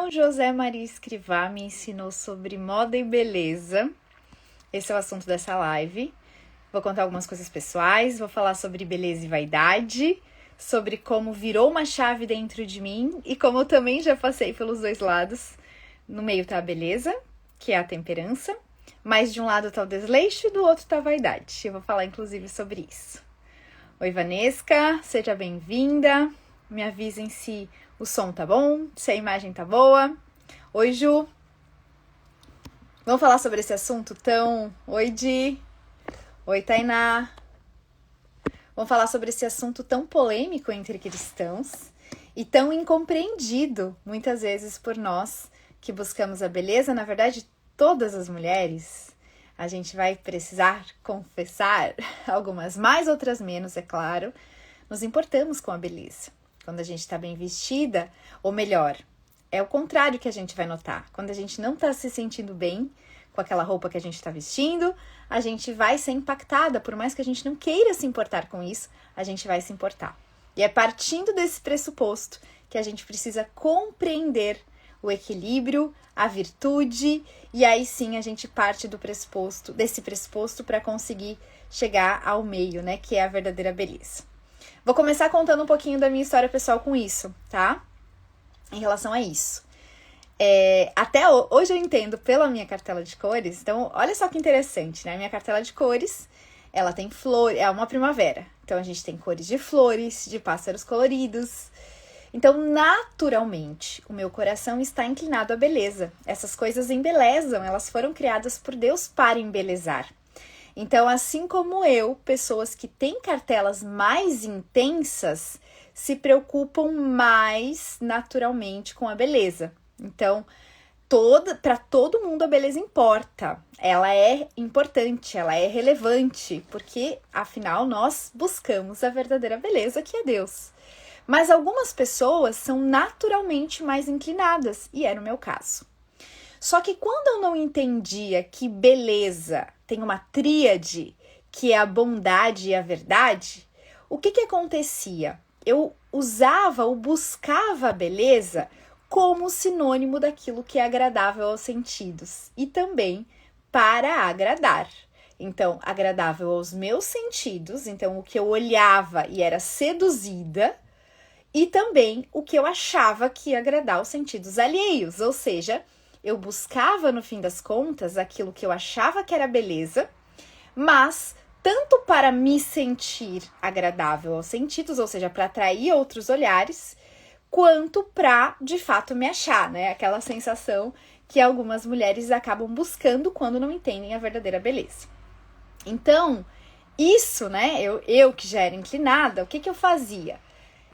São José Maria Escrivá me ensinou sobre moda e beleza. Esse é o assunto dessa live. Vou contar algumas coisas pessoais, vou falar sobre beleza e vaidade, sobre como virou uma chave dentro de mim e como eu também já passei pelos dois lados. No meio tá a beleza, que é a temperança, mas de um lado tá o desleixo e do outro tá a vaidade. Eu vou falar inclusive sobre isso. Oi, Vanesca, seja bem-vinda. Me avisem se o som tá bom, se a imagem tá boa. Oi, Ju. Vamos falar sobre esse assunto tão... Oi, Di. Oi, Tainá. Vamos falar sobre esse assunto tão polêmico entre cristãos e tão incompreendido, muitas vezes, por nós que buscamos a beleza. Na verdade, todas as mulheres, a gente vai precisar confessar, algumas mais, outras menos, é claro, nos importamos com a beleza. Quando a gente está bem vestida, ou melhor, é o contrário que a gente vai notar. Quando a gente não está se sentindo bem com aquela roupa que a gente está vestindo, a gente vai ser impactada, por mais que a gente não queira se importar com isso, a gente vai se importar. E é partindo desse pressuposto que a gente precisa compreender o equilíbrio, a virtude, e aí sim a gente parte desse pressuposto para conseguir chegar ao meio, né, que é a verdadeira beleza. Vou começar contando um pouquinho da minha história pessoal com isso, tá? Em relação a isso. Até hoje eu entendo pela minha cartela de cores, então olha só que interessante, né? A minha cartela de cores, ela tem flores, é uma primavera. Então a gente tem cores de flores, de pássaros coloridos. Então, naturalmente, o meu coração está inclinado à beleza. Essas coisas embelezam, elas foram criadas por Deus para embelezar. Então, assim como eu, pessoas que têm cartelas mais intensas se preocupam mais naturalmente com a beleza. Então, para todo mundo a beleza importa. Ela é importante, ela é relevante, porque afinal nós buscamos a verdadeira beleza que é Deus. Mas algumas pessoas são naturalmente mais inclinadas, e era o meu caso. Só que quando eu não entendia que beleza tem uma tríade, que é a bondade e a verdade, o que acontecia? Eu usava ou buscava a beleza como sinônimo daquilo que é agradável aos sentidos e também para agradar. Então, agradável aos meus sentidos, então o que eu olhava e era seduzida, e também o que eu achava que ia agradar aos sentidos alheios, ou seja, eu buscava, no fim das contas, aquilo que eu achava que era beleza, mas tanto para me sentir agradável aos sentidos, ou seja, para atrair outros olhares, quanto para, de fato, me achar, né? Aquela sensação que algumas mulheres acabam buscando quando não entendem a verdadeira beleza. Então, isso, né? Eu que já era inclinada, o que eu fazia?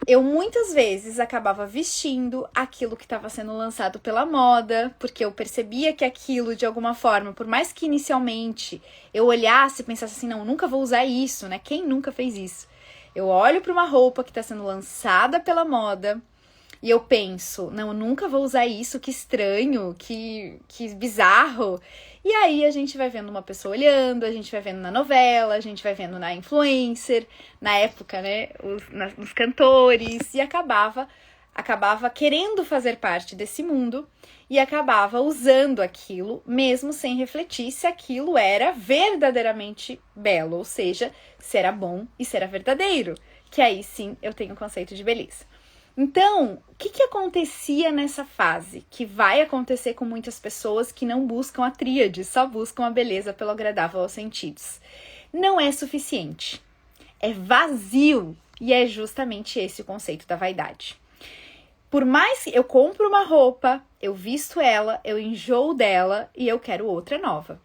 Eu muitas vezes acabava vestindo aquilo que estava sendo lançado pela moda, porque eu percebia que aquilo, de alguma forma, por mais que inicialmente eu olhasse e pensasse assim, não, nunca vou usar isso, né? Quem nunca fez isso? Eu olho para uma roupa que está sendo lançada pela moda e eu penso, não, eu nunca vou usar isso, que estranho, que bizarro. E aí a gente vai vendo uma pessoa olhando, a gente vai vendo na novela, a gente vai vendo na influencer, na época, né, nos cantores, e acabava querendo fazer parte desse mundo e acabava usando aquilo, mesmo sem refletir se aquilo era verdadeiramente belo, ou seja, se era bom e se era verdadeiro, que aí sim eu tenho o conceito de beleza. Então, o que acontecia nessa fase? Que vai acontecer com muitas pessoas que não buscam a tríade, só buscam a beleza pelo agradável aos sentidos. Não é suficiente. É vazio. E é justamente esse o conceito da vaidade. Por mais que eu compro uma roupa, eu visto ela, eu enjoo dela e eu quero outra nova.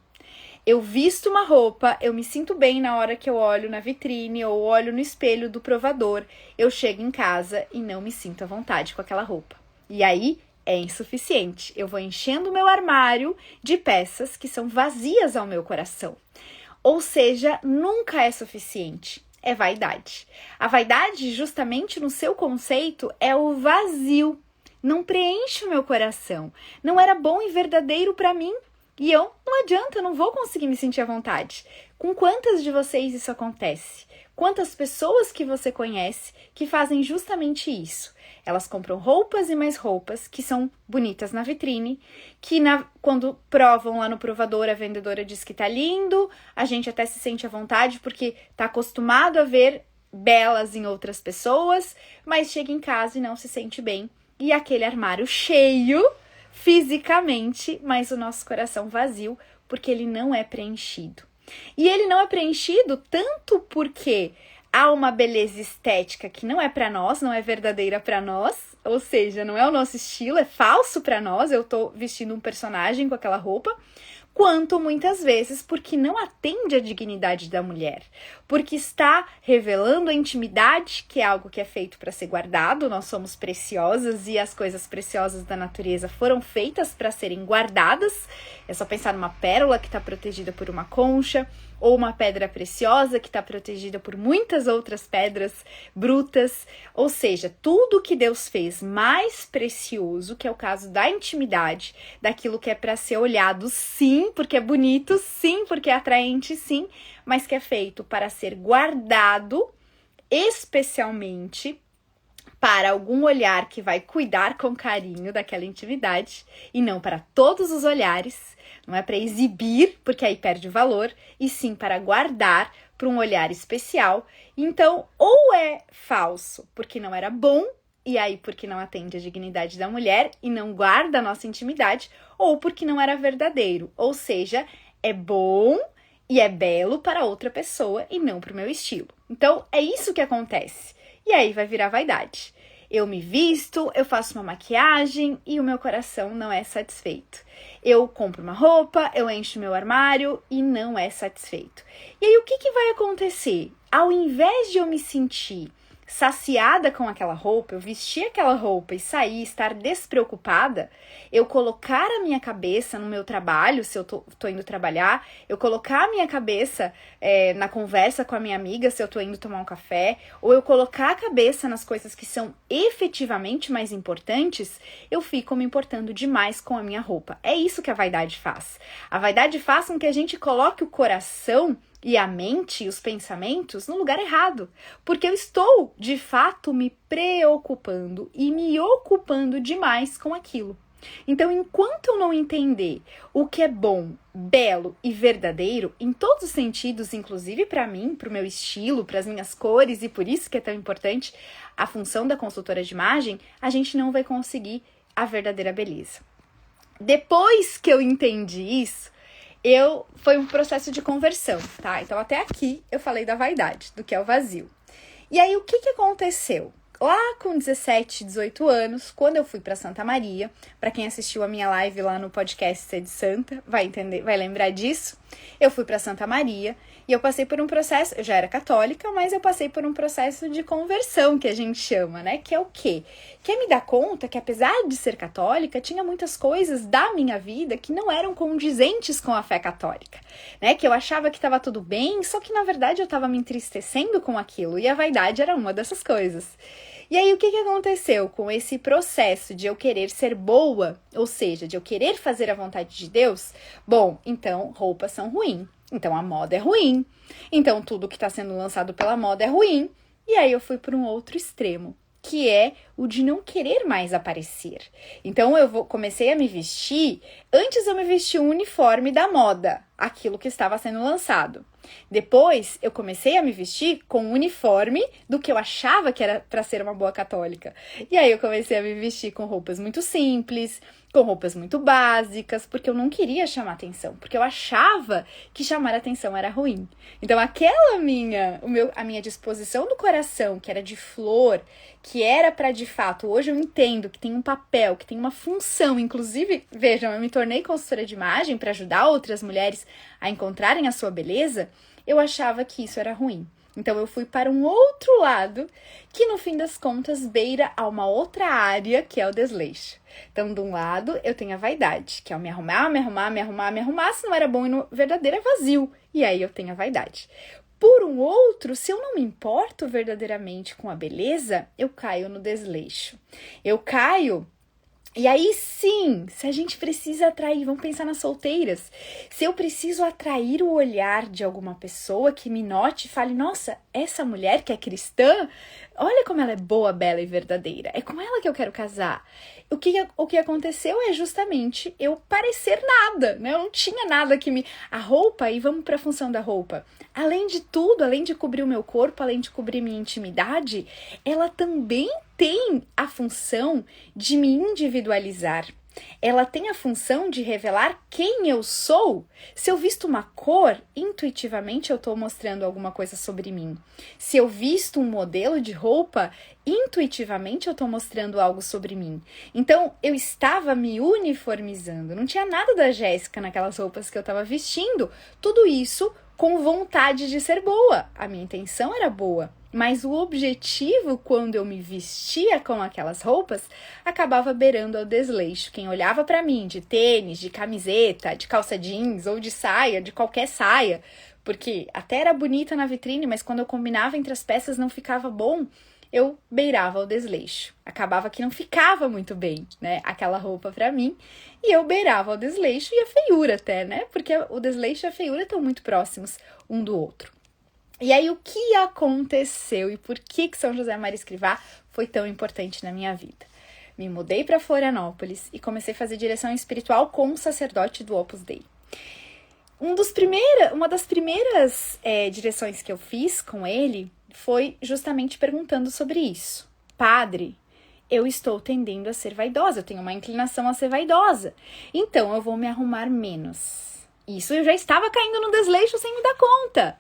Eu visto uma roupa, eu me sinto bem na hora que eu olho na vitrine ou olho no espelho do provador. Eu chego em casa e não me sinto à vontade com aquela roupa. E aí é insuficiente. Eu vou enchendo o meu armário de peças que são vazias ao meu coração. Ou seja, nunca é suficiente. É vaidade. A vaidade, justamente no seu conceito, é o vazio. Não preenche o meu coração. Não era bom e verdadeiro para mim. E não adianta, eu não vou conseguir me sentir à vontade. Com quantas de vocês isso acontece? Quantas pessoas que você conhece que fazem justamente isso? Elas compram roupas e mais roupas que são bonitas na vitrine, que quando provam lá no provador, a vendedora diz que tá lindo, a gente até se sente à vontade porque tá acostumado a ver belas em outras pessoas, mas chega em casa e não se sente bem. E aquele armário cheio fisicamente, mas o nosso coração vazio, porque ele não é preenchido. E ele não é preenchido tanto porque há uma beleza estética que não é para nós, não é verdadeira para nós, ou seja, não é o nosso estilo, é falso para nós, eu tô vestindo um personagem com aquela roupa, quanto muitas vezes porque não atende à dignidade da mulher, porque está revelando a intimidade, que é algo que é feito para ser guardado, nós somos preciosas e as coisas preciosas da natureza foram feitas para serem guardadas, é só pensar numa pérola que está protegida por uma concha, ou uma pedra preciosa que está protegida por muitas outras pedras brutas, ou seja, tudo que Deus fez mais precioso, que é o caso da intimidade, daquilo que é para ser olhado sim, porque é bonito, sim, porque é atraente, sim, mas que é feito para ser guardado especialmente para algum olhar que vai cuidar com carinho daquela intimidade e não para todos os olhares, não é para exibir, porque aí perde valor, e sim para guardar para um olhar especial. Então, ou é falso porque não era bom, e aí porque não atende à dignidade da mulher e não guarda a nossa intimidade, ou porque não era verdadeiro, ou seja, é bom e é belo para outra pessoa e não para o meu estilo. Então, é isso que acontece. E aí vai virar vaidade. Eu me visto, eu faço uma maquiagem e o meu coração não é satisfeito. Eu compro uma roupa, eu encho meu armário e não é satisfeito. E aí o que vai acontecer? Ao invés de eu me sentir saciada com aquela roupa, eu vestir aquela roupa e sair, estar despreocupada, eu colocar a minha cabeça no meu trabalho, se eu tô indo trabalhar, eu colocar a minha cabeça na conversa com a minha amiga, se eu tô indo tomar um café, ou eu colocar a cabeça nas coisas que são efetivamente mais importantes, eu fico me importando demais com a minha roupa. É isso que a vaidade faz. A vaidade faz com que a gente coloque o coração e a mente e os pensamentos no lugar errado, porque eu estou, de fato, me preocupando e me ocupando demais com aquilo. Então, enquanto eu não entender o que é bom, belo e verdadeiro, em todos os sentidos, inclusive para mim, para o meu estilo, para as minhas cores, e por isso que é tão importante a função da consultora de imagem, a gente não vai conseguir a verdadeira beleza. Depois que eu entendi isso, foi um processo de conversão, tá? Então, até aqui eu falei da vaidade, do que é o vazio. E aí, o que aconteceu? Lá com 17, 18 anos, quando eu fui para Santa Maria, para quem assistiu a minha live lá no podcast Ser de Santa, vai entender, vai lembrar disso. Eu fui para Santa Maria e eu passei por um processo, eu já era católica, mas eu passei por um processo de conversão, que a gente chama, né? Que é o quê? Que é me dar conta que apesar de ser católica, tinha muitas coisas da minha vida que não eram condizentes com a fé católica, né? Que eu achava que estava tudo bem, só que na verdade eu estava me entristecendo com aquilo e a vaidade era uma dessas coisas. E aí, o que aconteceu com esse processo de eu querer ser boa, ou seja, de eu querer fazer a vontade de Deus? Bom, então, roupas são ruins. Então, a moda é ruim. Então, tudo que está sendo lançado pela moda é ruim. E aí, eu fui para um outro extremo, que é o de não querer mais aparecer. Então, comecei a me vestir. Antes, eu me vestia um uniforme da moda, aquilo que estava sendo lançado. Depois, eu comecei a me vestir com um uniforme do que eu achava que era para ser uma boa católica. E aí, eu comecei a me vestir com roupas muito simples, com roupas muito básicas, porque eu não queria chamar atenção, porque eu achava que chamar atenção era ruim. Então, a minha disposição do coração, que era de flor, que era para de fato, hoje eu entendo que tem um papel, que tem uma função, inclusive, vejam, eu me tornei consultora de imagem para ajudar outras mulheres a encontrarem a sua beleza, eu achava que isso era ruim. Então, eu fui para um outro lado, que no fim das contas beira a uma outra área, que é o desleixo. Então, de um lado, eu tenho a vaidade, que é o me arrumar, se não era bom e verdadeiro é vazio. E aí, eu tenho a vaidade. Por um outro, se eu não me importo verdadeiramente com a beleza, eu caio no desleixo. Eu caio E aí sim, se a gente precisa atrair, vamos pensar nas solteiras, se eu preciso atrair o olhar de alguma pessoa que me note e fale, nossa, essa mulher que é cristã, olha como ela é boa, bela e verdadeira, é com ela que eu quero casar. O que aconteceu é justamente eu parecer nada, né? Eu não tinha nada que me... A roupa, e vamos para a função da roupa. Além de tudo, além de cobrir o meu corpo, além de cobrir minha intimidade, ela também tem a função de me individualizar. Ela tem a função de revelar quem eu sou. Se eu visto uma cor, intuitivamente eu estou mostrando alguma coisa sobre mim. Se eu visto um modelo de roupa, intuitivamente eu estou mostrando algo sobre mim. Então, eu estava me uniformizando. Não tinha nada da Jéssica naquelas roupas que eu estava vestindo. Tudo isso com vontade de ser boa. A minha intenção era boa. Mas o objetivo, quando eu me vestia com aquelas roupas, acabava beirando ao desleixo. Quem olhava para mim de tênis, de camiseta, de calça jeans ou de saia, de qualquer saia, porque até era bonita na vitrine, mas quando eu combinava entre as peças não ficava bom, eu beirava ao desleixo. Acabava que não ficava muito bem, né, aquela roupa para mim, e eu beirava ao desleixo e a feiura até, né, porque o desleixo e a feiura estão muito próximos um do outro. E aí, o que aconteceu e por que São José Maria Escrivá foi tão importante na minha vida? Me mudei para Florianópolis e comecei a fazer direção espiritual com o sacerdote do Opus Dei. Uma das primeiras direções que eu fiz com ele foi justamente perguntando sobre isso. Padre, eu estou tendendo a ser vaidosa, eu tenho uma inclinação a ser vaidosa, então eu vou me arrumar menos. Isso eu já estava caindo no desleixo sem me dar conta.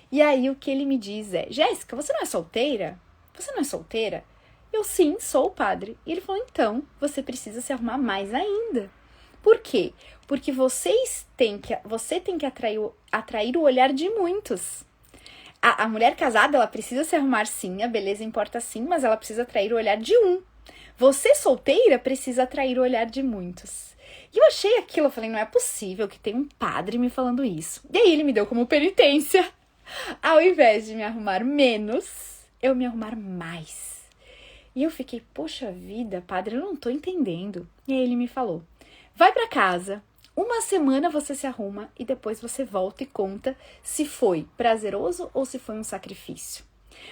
E aí o que ele me diz é, Jéssica, você não é solteira? Você não é solteira? Eu, sim, sou, padre. E ele falou, então, você precisa se arrumar mais ainda. Por quê? Porque você tem que atrair o olhar de muitos. A mulher casada, ela precisa se arrumar sim, a beleza importa sim, mas ela precisa atrair o olhar de um. Você solteira precisa atrair o olhar de muitos. E eu achei aquilo, eu falei, não é possível que tenha um padre me falando isso. E aí ele me deu como penitência. Ao invés de me arrumar menos, eu me arrumar mais. E eu fiquei, poxa vida, padre, eu não tô entendendo. E aí ele me falou, vai pra casa, uma semana você se arruma e depois você volta e conta se foi prazeroso ou se foi um sacrifício.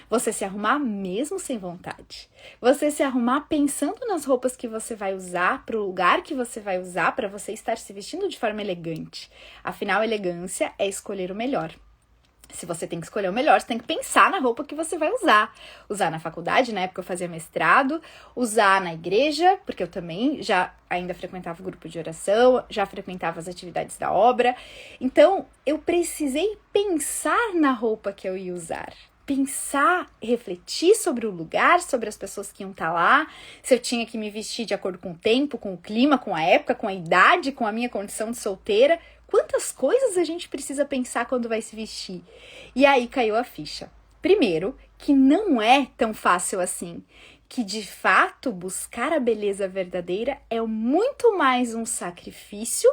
Você se arrumar mesmo sem vontade. Você se arrumar pensando nas roupas que você vai usar, pro lugar que você vai usar, para você estar se vestindo de forma elegante. Afinal, elegância é escolher o melhor. Se você tem que escolher o melhor, você tem que pensar na roupa que você vai usar. Usar na faculdade, na época eu fazia mestrado, usar na igreja, porque eu também ainda frequentava o grupo de oração, já frequentava as atividades da obra. Então, eu precisei pensar na roupa que eu ia usar. Pensar, refletir sobre o lugar, sobre as pessoas que iam estar lá, se eu tinha que me vestir de acordo com o tempo, com o clima, com a época, com a idade, com a minha condição de solteira. Quantas coisas a gente precisa pensar quando vai se vestir? E aí caiu a ficha. Primeiro, que não é tão fácil assim. Que de fato buscar a beleza verdadeira é muito mais um sacrifício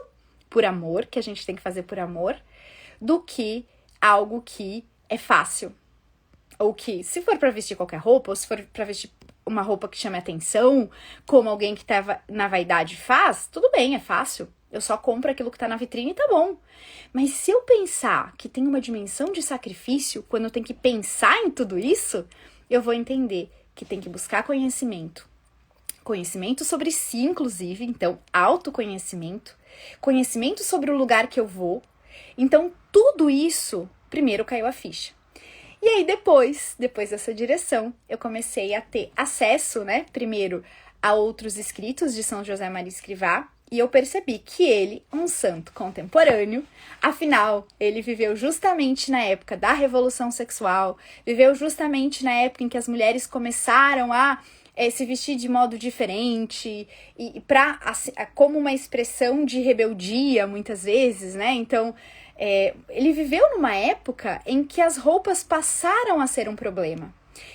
por amor, que a gente tem que fazer por amor, do que algo que é fácil. Ou que, se for para vestir qualquer roupa, ou se for para vestir uma roupa que chame atenção, como alguém que estava na vaidade faz, tudo bem, é fácil. Eu só compro aquilo que tá na vitrine e tá bom. Mas se eu pensar que tem uma dimensão de sacrifício, quando eu tenho que pensar em tudo isso, eu vou entender que tem que buscar conhecimento. Conhecimento sobre si, inclusive. Então, autoconhecimento. Conhecimento sobre o lugar que eu vou. Então, tudo isso, primeiro caiu a ficha. E aí, depois dessa direção, eu comecei a ter acesso, né? Primeiro, a outros escritos de São José Maria Escrivá. E eu percebi que ele, um santo contemporâneo, afinal, ele viveu justamente na época da Revolução Sexual, viveu justamente na época em que as mulheres começaram a se vestir de modo diferente, e como uma expressão de rebeldia, muitas vezes, né? Então, ele viveu numa época em que as roupas passaram a ser um problema,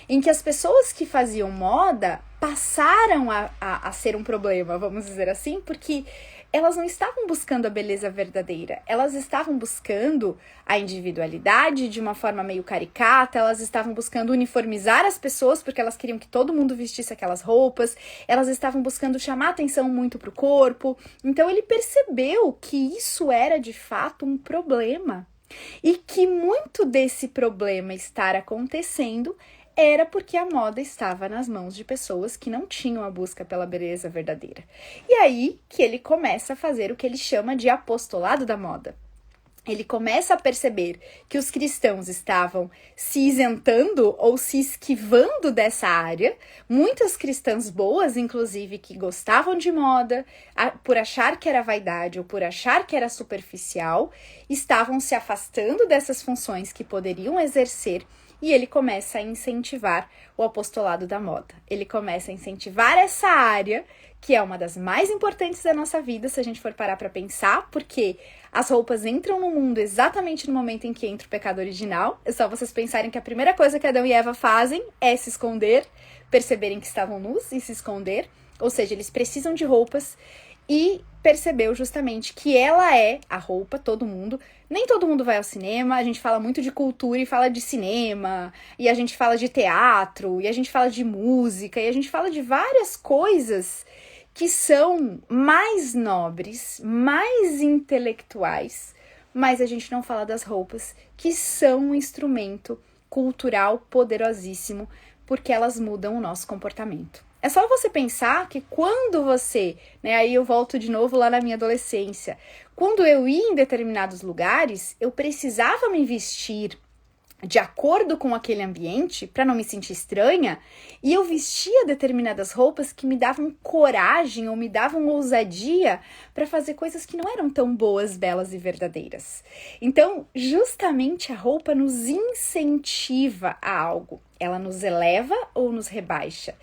em que as pessoas que faziam moda passaram a ser um problema, vamos dizer assim, porque elas não estavam buscando a beleza verdadeira, elas estavam buscando a individualidade de uma forma meio caricata, elas estavam buscando uniformizar as pessoas porque elas queriam que todo mundo vestisse aquelas roupas, elas estavam buscando chamar atenção muito para o corpo. Então ele percebeu que isso era de fato um problema e que muito desse problema estar acontecendo era porque a moda estava nas mãos de pessoas que não tinham a busca pela beleza verdadeira. E aí que ele começa a fazer o que ele chama de apostolado da moda. Ele começa a perceber que os cristãos estavam se isentando ou se esquivando dessa área. Muitas cristãs boas, inclusive, que gostavam de moda, por achar que era vaidade ou por achar que era superficial, estavam se afastando dessas funções que poderiam exercer. E ele começa a incentivar o apostolado da moda. Ele começa a incentivar essa área, que é uma das mais importantes da nossa vida, se a gente for parar para pensar, porque as roupas entram no mundo exatamente no momento em que entra o pecado original. É só vocês pensarem que a primeira coisa que Adão e Eva fazem é se esconder, perceberem que estavam nus e se esconder. Ou seja, eles precisam de roupas. E percebeu justamente que ela é a roupa, todo mundo. Nem todo mundo vai ao cinema, a gente fala muito de cultura e fala de cinema, e a gente fala de teatro, e a gente fala de música, e a gente fala de várias coisas que são mais nobres, mais intelectuais, mas a gente não fala das roupas, que são um instrumento cultural poderosíssimo, porque elas mudam o nosso comportamento. É só você pensar que quando você, aí eu volto de novo lá na minha adolescência, quando eu ia em determinados lugares, eu precisava me vestir de acordo com aquele ambiente para não me sentir estranha, e eu vestia determinadas roupas que me davam coragem ou me davam ousadia para fazer coisas que não eram tão boas, belas e verdadeiras. Então, justamente a roupa nos incentiva a algo. Ela nos eleva ou nos rebaixa.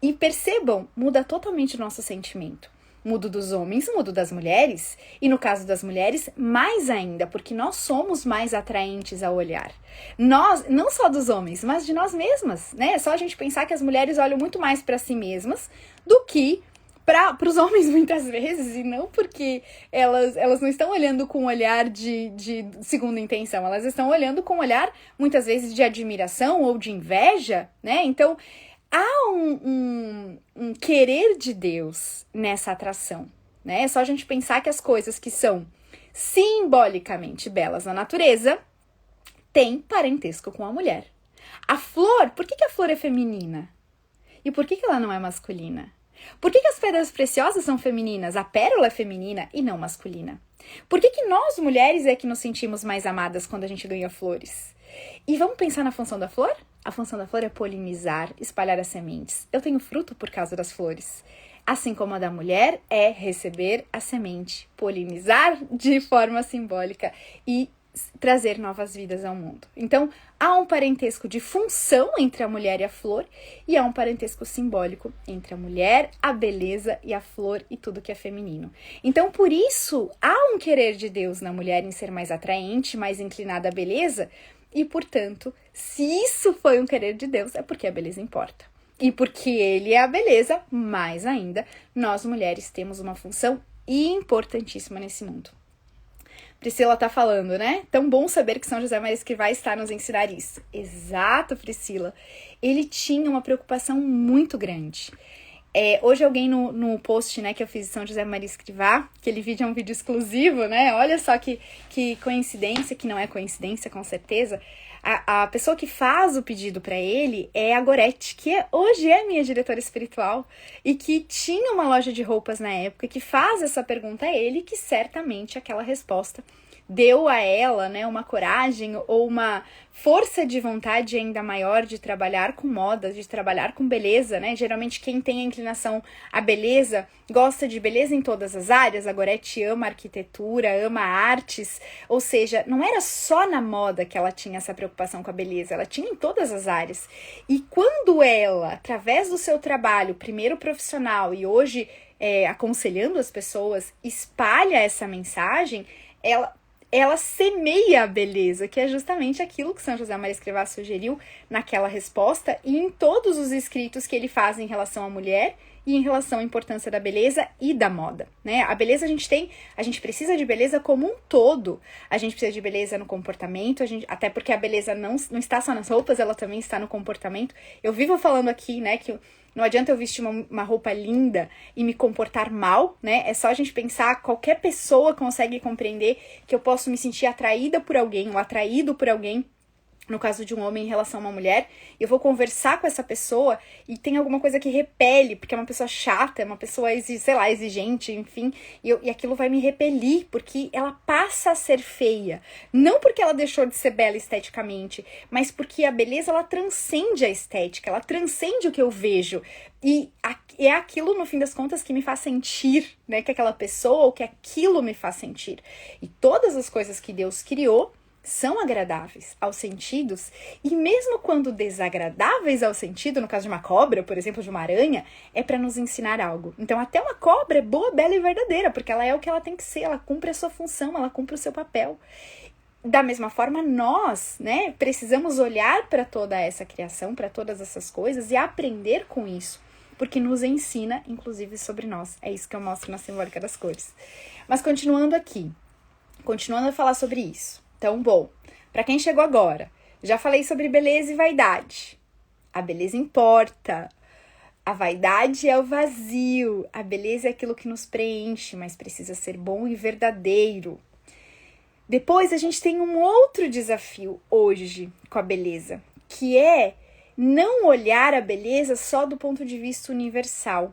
E percebam, muda totalmente o nosso sentimento. Muda dos homens, muda das mulheres. E no caso das mulheres, mais ainda, porque nós somos mais atraentes ao olhar. Nós, não só dos homens, mas de nós mesmas, né? É só a gente pensar que as mulheres olham muito mais para si mesmas do que para os homens muitas vezes, e não porque elas não estão olhando com um olhar de segunda intenção, elas estão olhando com um olhar muitas vezes de admiração ou de inveja, né? Então, há um querer de Deus nessa atração, né? É só a gente pensar que as coisas que são simbolicamente belas na natureza têm parentesco com a mulher. A flor, por que a flor é feminina? E por que ela não é masculina? Por que as pedras preciosas são femininas? A pérola é feminina e não masculina. Por que nós, mulheres, é que nos sentimos mais amadas quando a gente ganha flores? E vamos pensar na função da flor? A função da flor é polinizar, espalhar as sementes. Eu tenho fruto por causa das flores. Assim como a da mulher é receber a semente, polinizar de forma simbólica e trazer novas vidas ao mundo. Então, há um parentesco de função entre a mulher e a flor, e há um parentesco simbólico entre a mulher, a beleza e a flor e tudo que é feminino. Então, por isso, há um querer de Deus na mulher em ser mais atraente, mais inclinada à beleza, e, portanto, se isso foi um querer de Deus, é porque a beleza importa. E porque ele é a beleza, mais ainda, nós mulheres temos uma função importantíssima nesse mundo. Priscila tá falando, né? Tão bom saber que São José Maria Escrivá está nos ensinar isso. Exato, Priscila. Ele tinha uma preocupação muito grande. Hoje alguém no post, né, que eu fiz de São José Maria Escrivá, aquele vídeo é um vídeo exclusivo, né? Olha só que coincidência, que não é coincidência, com certeza. A pessoa que faz o pedido para ele é a Gorete, que hoje é minha diretora espiritual e que tinha uma loja de roupas na época, que faz essa pergunta a ele, que certamente aquela resposta deu a ela, né, uma coragem ou uma força de vontade ainda maior de trabalhar com moda, de trabalhar com beleza, né? Geralmente quem tem a inclinação à beleza, gosta de beleza em todas as áreas. A Gorete ama arquitetura, ama artes, ou seja, não era só na moda que ela tinha essa preocupação com a beleza, ela tinha em todas as áreas. E quando ela, através do seu trabalho, primeiro profissional e hoje aconselhando as pessoas, espalha essa mensagem, ela semeia a beleza, que é justamente aquilo que São José Maria Escrivá sugeriu naquela resposta e em todos os escritos que ele faz em relação à mulher e em relação à importância da beleza e da moda, né? A beleza a gente precisa de beleza como um todo. A gente precisa de beleza no comportamento, até porque a beleza não está só nas roupas, ela também está no comportamento. Eu vivo falando aqui, né, que não adianta eu vestir uma roupa linda e me comportar mal, né? É só a gente pensar, qualquer pessoa consegue compreender que eu posso me sentir atraída por alguém ou atraído por alguém, no caso de um homem em relação a uma mulher, eu vou conversar com essa pessoa e tem alguma coisa que repele, porque é uma pessoa chata, é uma pessoa, sei lá, exigente, enfim, e aquilo vai me repelir, porque ela passa a ser feia. Não porque ela deixou de ser bela esteticamente, mas porque a beleza, ela transcende a estética, ela transcende o que eu vejo. E é aquilo, no fim das contas, que me faz sentir, né, que aquela pessoa ou que aquilo me faz sentir. E todas as coisas que Deus criou são agradáveis aos sentidos, e mesmo quando desagradáveis ao sentido, no caso de uma cobra, por exemplo, de uma aranha, é para nos ensinar algo. Então até uma cobra é boa, bela e verdadeira, porque ela é o que ela tem que ser, ela cumpre a sua função, ela cumpre o seu papel. Da mesma forma, nós, né, precisamos olhar para toda essa criação, para todas essas coisas e aprender com isso, porque nos ensina, inclusive, sobre nós. É isso que eu mostro na Simbólica das Cores. Mas continuando aqui, continuando a falar sobre isso. Então, bom, para quem chegou agora, já falei sobre beleza e vaidade. A beleza importa. A vaidade é o vazio. A beleza é aquilo que nos preenche, mas precisa ser bom e verdadeiro. Depois a gente tem um outro desafio hoje com a beleza, que é não olhar a beleza só do ponto de vista universal,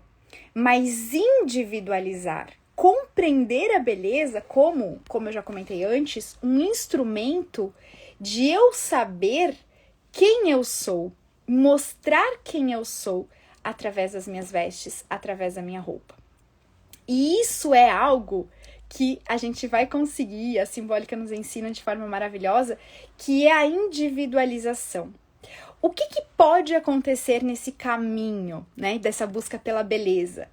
mas individualizar. Compreender a beleza como eu já comentei antes, um instrumento de eu saber quem eu sou, mostrar quem eu sou através das minhas vestes, através da minha roupa. E isso é algo que a gente vai conseguir, a Simbólica nos ensina de forma maravilhosa, que é a individualização. O que pode acontecer nesse caminho, né, dessa busca pela beleza?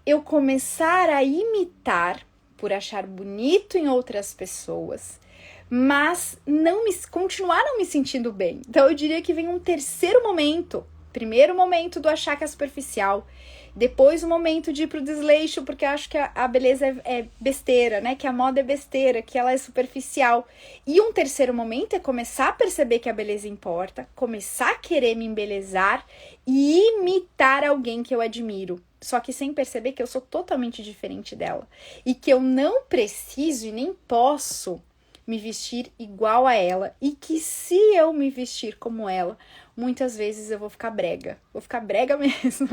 Eu começar a imitar por achar bonito em outras pessoas, mas continuar não me sentindo bem. Então eu diria que vem um terceiro momento. Primeiro momento do achar que é superficial, depois o momento de ir pro desleixo, porque eu acho que a beleza é besteira, né? Que a moda é besteira, que ela é superficial. E um terceiro momento é começar a perceber que a beleza importa, começar a querer me embelezar e imitar alguém que eu admiro. Só que sem perceber que eu sou totalmente diferente dela. E que eu não preciso e nem posso me vestir igual a ela. E que se eu me vestir como ela, muitas vezes eu vou ficar brega. Vou ficar brega mesmo.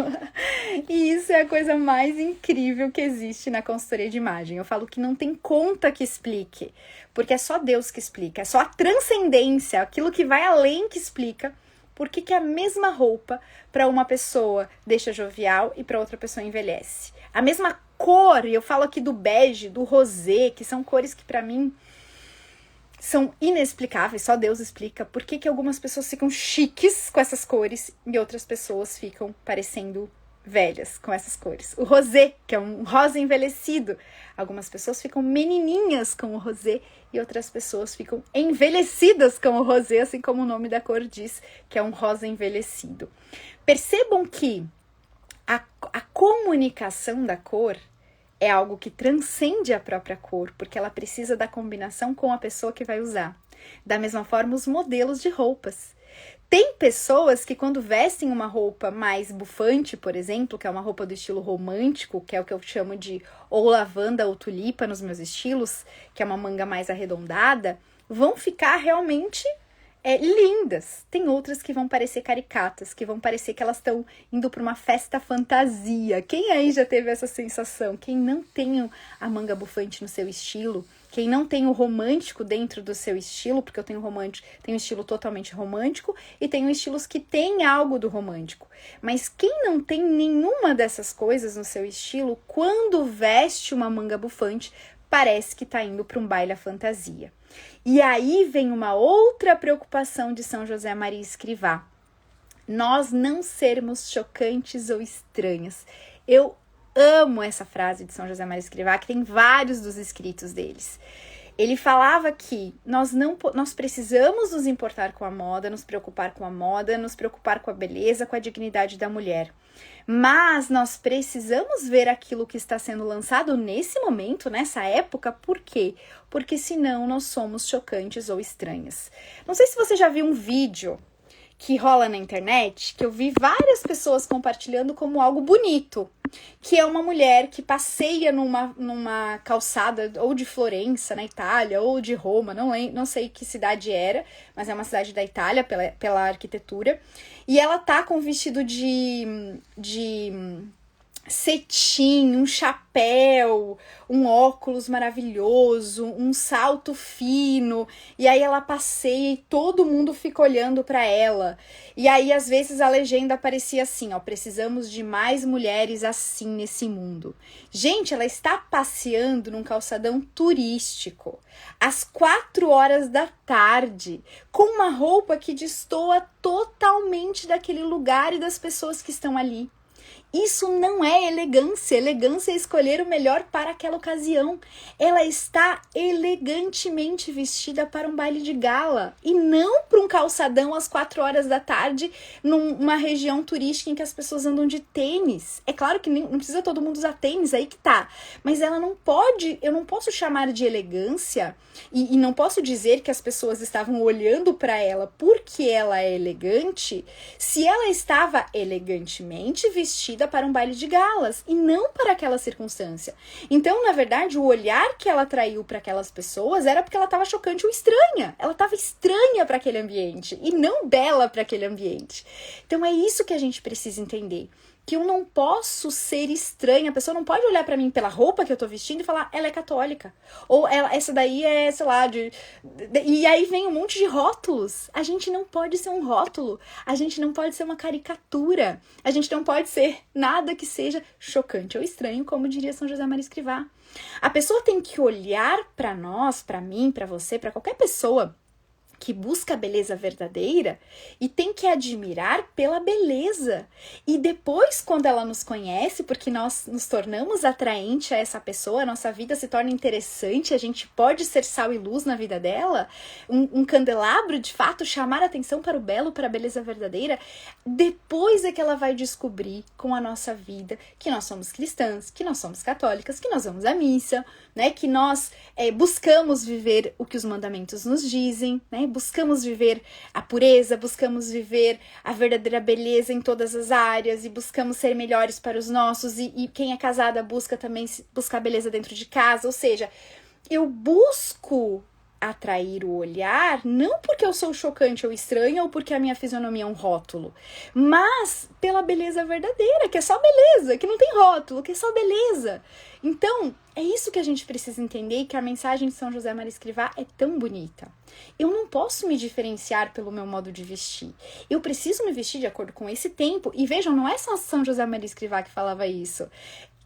E isso é a coisa mais incrível que existe na consultoria de imagem. Eu falo que não tem conta que explique. Porque é só Deus que explica. É só a transcendência, aquilo que vai além que explica. Por que a mesma roupa para uma pessoa deixa jovial e para outra pessoa envelhece? A mesma cor, e eu falo aqui do bege, do rosé, que são cores que para mim são inexplicáveis, só Deus explica por que algumas pessoas ficam chiques com essas cores e outras pessoas ficam parecendo velhas com essas cores. O rosé, que é um rosa envelhecido. Algumas pessoas ficam menininhas com o rosé e outras pessoas ficam envelhecidas com o rosé, assim como o nome da cor diz, que é um rosa envelhecido. Percebam que a comunicação da cor é algo que transcende a própria cor, porque ela precisa da combinação com a pessoa que vai usar. Da mesma forma, os modelos de roupas. Tem pessoas que quando vestem uma roupa mais bufante, por exemplo, que é uma roupa do estilo romântico, que é o que eu chamo de ou lavanda ou tulipa nos meus estilos, que é uma manga mais arredondada, vão ficar realmente lindas. Tem outras que vão parecer caricatas, que vão parecer que elas estão indo para uma festa fantasia. Quem aí já teve essa sensação? Quem não tem a manga bufante no seu estilo, quem não tem o romântico dentro do seu estilo, porque eu tenho romântico, tenho um estilo totalmente romântico e tenho estilos que tem algo do romântico. Mas quem não tem nenhuma dessas coisas no seu estilo, quando veste uma manga bufante, parece que está indo para um baile à fantasia. E aí vem uma outra preocupação de São José Maria Escrivá. Nós não sermos chocantes ou estranhos. Eu amo essa frase de São José Maria Escrivá, que tem vários dos escritos deles. Ele falava que nós precisamos nos importar com a moda, nos preocupar com a moda, nos preocupar com a beleza, com a dignidade da mulher. Mas nós precisamos ver aquilo que está sendo lançado nesse momento, nessa época, por quê? Porque senão nós somos chocantes ou estranhas. Não sei se você já viu um vídeo que rola na internet, que eu vi várias pessoas compartilhando como algo bonito, que é uma mulher que passeia numa calçada ou de Florença, na Itália, ou de Roma, não sei que cidade era, mas é uma cidade da Itália pela arquitetura, e ela tá com um vestido de cetim, um chapéu, um óculos maravilhoso, um salto fino, e aí ela passeia e todo mundo fica olhando para ela. E aí às vezes a legenda aparecia assim, ó, precisamos de mais mulheres assim nesse mundo. Gente, ela está passeando num calçadão turístico, às 4 horas da tarde, com uma roupa que destoa totalmente daquele lugar e das pessoas que estão ali. Isso não é elegância. Elegância é escolher o melhor para aquela ocasião. Ela está elegantemente vestida para um baile de gala e não para um calçadão às 4 horas da tarde numa região turística em que as pessoas andam de tênis. É claro que não precisa todo mundo usar tênis, aí que tá. Mas ela não pode, eu não posso chamar de elegância e não posso dizer que as pessoas estavam olhando para ela porque ela é elegante se ela estava elegantemente vestida para um baile de galas e não para aquela circunstância. Então, na verdade, o olhar que ela atraiu para aquelas pessoas era porque ela estava chocante ou estranha. Ela estava estranha para aquele ambiente e não bela para aquele ambiente. Então, é isso que a gente precisa entender. Que eu não posso ser estranha, a pessoa não pode olhar pra mim pela roupa que eu tô vestindo e falar, ela é católica, ou essa daí é, sei lá, e aí vem um monte de rótulos. A gente não pode ser um rótulo, a gente não pode ser uma caricatura, a gente não pode ser nada que seja chocante ou estranho, como diria São José Maria Escrivá. A pessoa tem que olhar pra nós, pra mim, pra você, pra qualquer pessoa que busca a beleza verdadeira e tem que admirar pela beleza. E depois, quando ela nos conhece, porque nós nos tornamos atraente a essa pessoa, a nossa vida se torna interessante, a gente pode ser sal e luz na vida dela, um candelabro, de fato, chamar a atenção para o belo, para a beleza verdadeira, depois é que ela vai descobrir com a nossa vida que nós somos cristãs, que nós somos católicas, que nós vamos à missa, né, que nós buscamos viver o que os mandamentos nos dizem, né, buscamos viver a pureza, buscamos viver a verdadeira beleza em todas as áreas e buscamos ser melhores para os nossos e quem é casada busca também buscar beleza dentro de casa, ou seja, eu busco atrair o olhar, não porque eu sou chocante ou estranha ou porque a minha fisionomia é um rótulo, mas pela beleza verdadeira, que é só beleza, que não tem rótulo, que é só beleza. Então, é isso que a gente precisa entender e que a mensagem de São José Maria Escrivá é tão bonita. Eu não posso me diferenciar pelo meu modo de vestir. Eu preciso me vestir de acordo com esse tempo. E vejam, não é só São José Maria Escrivá que falava isso.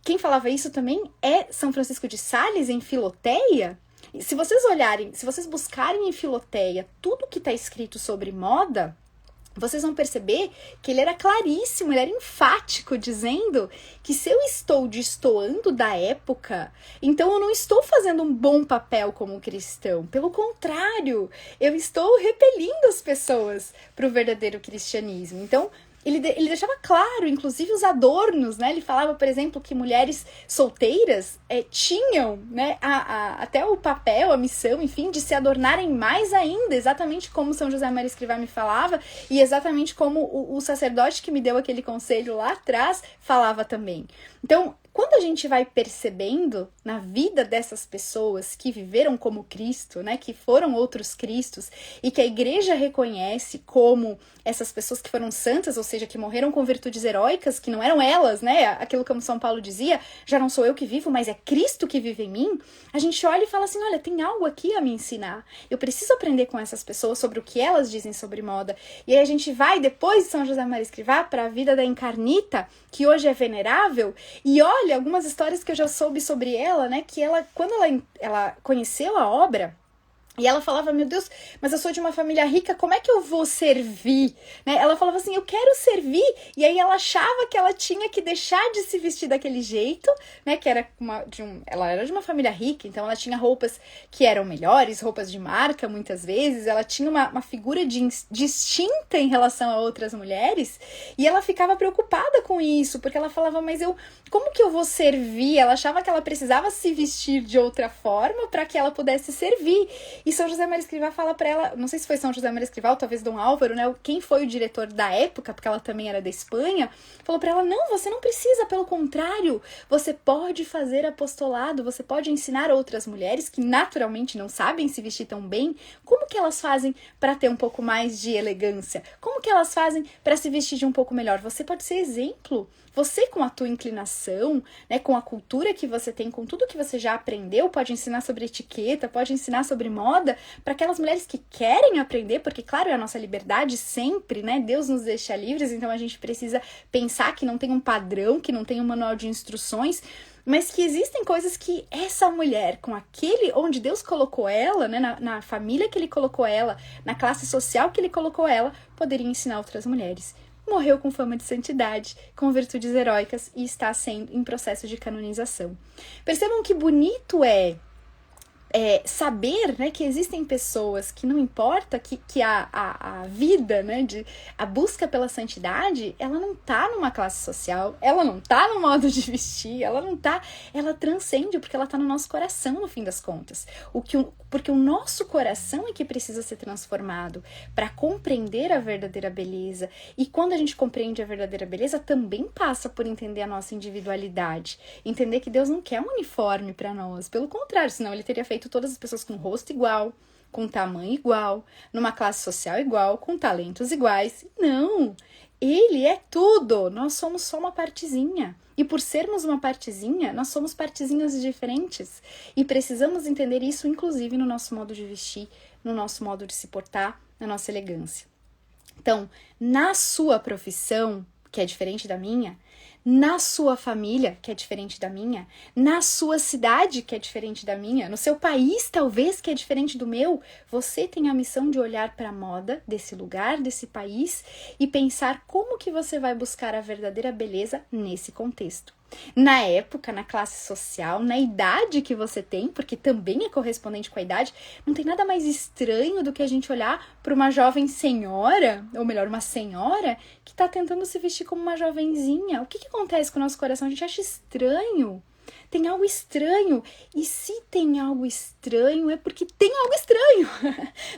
Quem falava isso também é São Francisco de Sales, em Filoteia. Se vocês olharem, se vocês buscarem em Filoteia tudo que está escrito sobre moda, vocês vão perceber que ele era claríssimo, ele era enfático, dizendo que se eu estou destoando da época, então eu não estou fazendo um bom papel como cristão. Pelo contrário, eu estou repelindo as pessoas para o verdadeiro cristianismo. Então, ele deixava claro, inclusive os adornos, né? Ele falava, por exemplo, que mulheres solteiras tinham, né, até o papel, a missão, enfim, de se adornarem mais ainda, exatamente como São José Maria Escrivá me falava e exatamente como o sacerdote que me deu aquele conselho lá atrás falava também. Então, quando a gente vai percebendo na vida dessas pessoas que viveram como Cristo, né, que foram outros Cristos, e que a igreja reconhece como essas pessoas que foram santas, ou seja, que morreram com virtudes heróicas, que não eram elas, né, aquilo como São Paulo dizia, já não sou eu que vivo, mas é Cristo que vive em mim, a gente olha e fala assim, olha, tem algo aqui a me ensinar, eu preciso aprender com essas pessoas sobre o que elas dizem sobre moda, e aí a gente vai, depois de São José Maria Escrivá, para a vida da Encarnita, que hoje é venerável, e olha, algumas histórias que eu já soube sobre ela, né, que ela, quando ela conheceu a obra, E ela falava, meu Deus, mas eu sou de uma família rica, como é que eu vou servir? Né? Ela falava assim, eu quero servir. E aí ela achava que ela tinha que deixar de se vestir daquele jeito, né? Que era ela era de uma família rica, então ela tinha roupas que eram melhores, roupas de marca, muitas vezes. Ela tinha uma figura distinta em relação a outras mulheres. E ela ficava preocupada com isso, porque ela falava, mas como que eu vou servir? Ela achava que ela precisava se vestir de outra forma para que ela pudesse servir. E São José Maria Escrivá fala pra ela, não sei se foi São José Maria Escrivá, talvez Dom Álvaro, né? Quem foi o diretor da época, porque ela também era da Espanha, falou pra ela, não, você não precisa, pelo contrário, você pode fazer apostolado, você pode ensinar outras mulheres que naturalmente não sabem se vestir tão bem, como que elas fazem para ter um pouco mais de elegância? Como que elas fazem para se vestir de um pouco melhor? Você pode ser exemplo. Você, com a tua inclinação, né, com a cultura que você tem, com tudo que você já aprendeu, pode ensinar sobre etiqueta, pode ensinar sobre moda, para aquelas mulheres que querem aprender, porque, claro, é a nossa liberdade sempre, né? Deus nos deixa livres, então a gente precisa pensar que não tem um padrão, que não tem um manual de instruções, mas que existem coisas que essa mulher, com aquele onde Deus colocou ela, né, na família que Ele colocou ela, na classe social que Ele colocou ela, poderia ensinar outras mulheres. Morreu com fama de santidade, com virtudes heróicas e está sendo em processo de canonização. Percebam que bonito é saber, né, que existem pessoas que não importa que a vida, né, a busca pela santidade, ela não tá numa classe social, ela não tá no modo de vestir, ela transcende, porque ela tá no nosso coração, no fim das contas. Porque o nosso coração é que precisa ser transformado para compreender a verdadeira beleza. E quando a gente compreende a verdadeira beleza, também passa por entender a nossa individualidade. Entender que Deus não quer um uniforme para nós. Pelo contrário, senão Ele teria feito todas as pessoas com rosto igual, com tamanho igual, numa classe social igual, com talentos iguais. Não! Ele é tudo! Nós somos só uma partezinha. E por sermos uma partezinha, nós somos partezinhas diferentes. E precisamos entender isso, inclusive, no nosso modo de vestir, no nosso modo de se portar, na nossa elegância. Então, na sua profissão, que é diferente da minha, na sua família, que é diferente da minha, na sua cidade, que é diferente da minha, no seu país, talvez, que é diferente do meu, você tem a missão de olhar para a moda desse lugar, desse país e pensar como que você vai buscar a verdadeira beleza nesse contexto. Na época, na classe social, na idade que você tem, porque também é correspondente com a idade, não tem nada mais estranho do que a gente olhar para uma jovem senhora, ou melhor, uma senhora, que está tentando se vestir como uma jovenzinha. O que acontece com o nosso coração? A gente acha estranho. Tem algo estranho. E se tem algo estranho, é porque tem algo estranho.